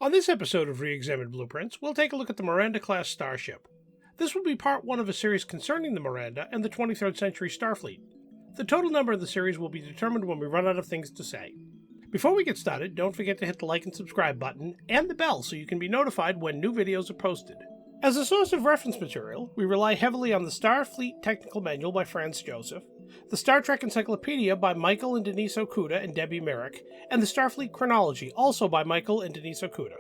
On this episode of ReExamined Blueprints, we'll take a look at the Miranda-class Starship. This will be part 1 of a series concerning the Miranda and the 23rd century Starfleet. The total number of the series will be determined when we run out of things to say. Before we get started, don't forget to hit the like and subscribe button and the bell so you can be notified when new videos are posted. As a source of reference material, we rely heavily on the Starfleet Technical Manual by Franz Joseph, the Star Trek Encyclopedia by Michael and Denise Okuda and Debbie Merrick, and the Starfleet Chronology, also by Michael and Denise Okuda.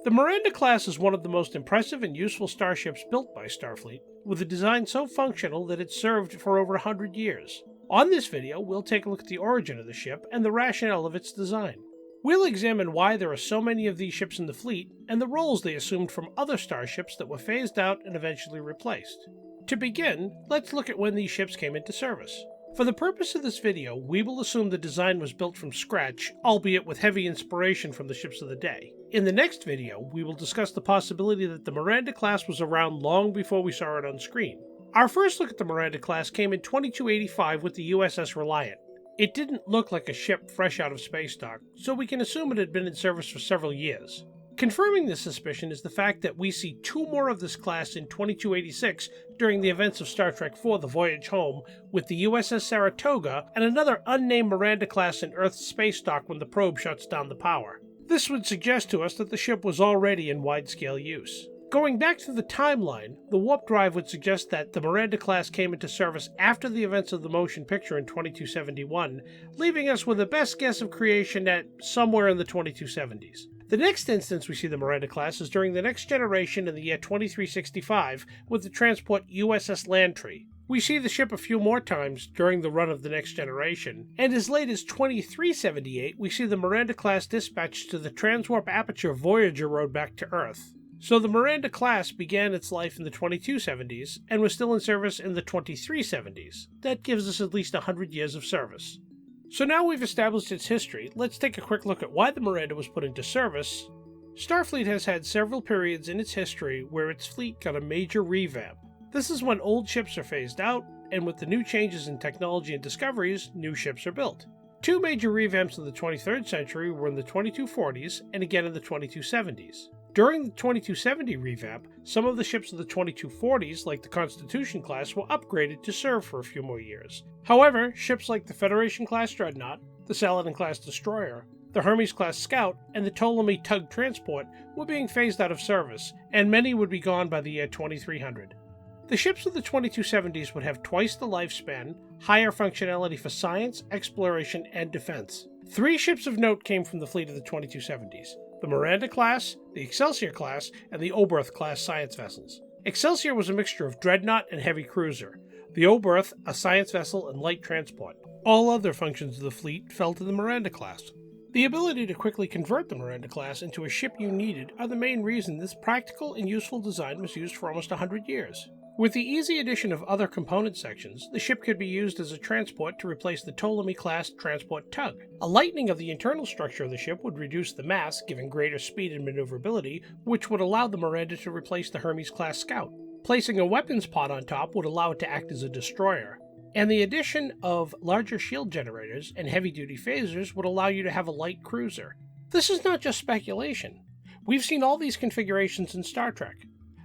The Miranda class is one of the most impressive and useful starships built by Starfleet, with a design so functional that it served for over 100 years. On this video, we'll take a look at the origin of the ship and the rationale of its design. We'll examine why there are so many of these ships in the fleet, and the roles they assumed from other starships that were phased out and eventually replaced. To begin, let's look at when these ships came into service. For the purpose of this video, we will assume the design was built from scratch, albeit with heavy inspiration from the ships of the day. In the next video, we will discuss the possibility that the Miranda class was around long before we saw it on screen. Our first look at the Miranda class came in 2285 with the USS Reliant. It didn't look like a ship fresh out of space dock, so we can assume it had been in service for several years. Confirming this suspicion is the fact that we see 2 more of this class in 2286 during the events of Star Trek IV: The Voyage Home, with the USS Saratoga and another unnamed Miranda class in Earth's space dock when the probe shuts down the power. This would suggest to us that the ship was already in wide-scale use. Going back to the timeline, the warp drive would suggest that the Miranda class came into service after the events of the motion picture in 2271, leaving us with a best guess of creation at somewhere in the 2270s. The next instance we see the Miranda class is during the Next Generation in the year 2365 with the transport USS Lantry. We see the ship a few more times during the run of the Next Generation, and as late as 2378 we see the Miranda class dispatched to the transwarp Aperture Voyager road back to Earth. So the Miranda class began its life in the 2270s and was still in service in the 2370s. That gives us at least 100 years of service. So now we've established its history, let's take a quick look at why the Miranda was put into service. Starfleet has had several periods in its history where its fleet got a major revamp. This is when old ships are phased out, and with the new changes in technology and discoveries, new ships are built. 2 major revamps in the 23rd century were in the 2240s and again in the 2270s. During the 2270 revamp, some of the ships of the 2240s, like the Constitution class, were upgraded to serve for a few more years. However, ships like the Federation-class Dreadnought, the Saladin-class Destroyer, the Hermes-class Scout, and the Ptolemy Tug Transport were being phased out of service, and many would be gone by the year 2300. The ships of the 2270s would have twice the lifespan, higher functionality for science, exploration, and defense. 3 ships of note came from the fleet of the 2270s. The Miranda class, the Excelsior class, and the Oberth class science vessels. Excelsior was a mixture of dreadnought and heavy cruiser, the Oberth a science vessel and light transport. All other functions of the fleet fell to the Miranda class. The ability to quickly convert the Miranda class into a ship you needed are the main reason this practical and useful design was used for almost 100 years. With the easy addition of other component sections, the ship could be used as a transport to replace the Ptolemy-class transport tug. A lightening of the internal structure of the ship would reduce the mass, giving greater speed and maneuverability, which would allow the Miranda to replace the Hermes-class Scout. Placing a weapons pod on top would allow it to act as a destroyer. And the addition of larger shield generators and heavy-duty phasers would allow you to have a light cruiser. This is not just speculation. We've seen all these configurations in Star Trek.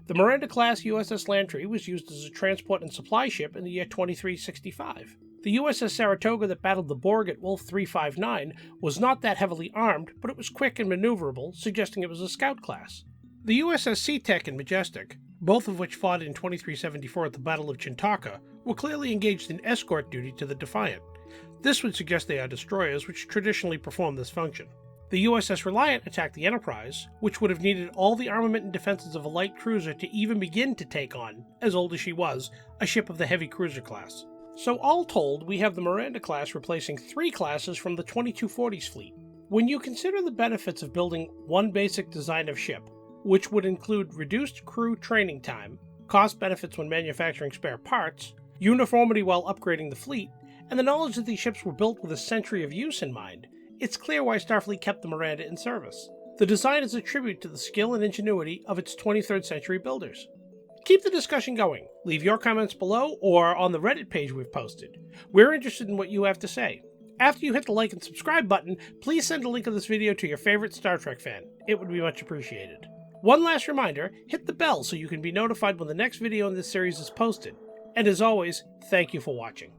The Miranda-class USS Lantry was used as a transport and supply ship in the year 2365. The USS Saratoga that battled the Borg at Wolf 359 was not that heavily armed, but it was quick and maneuverable, suggesting it was a scout class. The USS SeaTech and Majestic, both of which fought in 2374 at the Battle of Chintaka, were clearly engaged in escort duty to the Defiant. This would suggest they are destroyers, which traditionally perform this function. The USS Reliant attacked the Enterprise, which would have needed all the armament and defenses of a light cruiser to even begin to take on, as old as she was, a ship of the heavy cruiser class. So all told, we have the Miranda class replacing 3 classes from the 2240s fleet. When you consider the benefits of building one basic design of ship, which would include reduced crew training time, cost benefits when manufacturing spare parts, uniformity while upgrading the fleet, and the knowledge that these ships were built with a century of use in mind, it's clear why Starfleet kept the Miranda in service. The design is a tribute to the skill and ingenuity of its 23rd century builders. Keep the discussion going. Leave your comments below or on the Reddit page we've posted. We're interested in what you have to say. After you hit the like and subscribe button, please send a link of this video to your favorite Star Trek fan. It would be much appreciated. One last reminder, hit the bell so you can be notified when the next video in this series is posted. And as always, thank you for watching.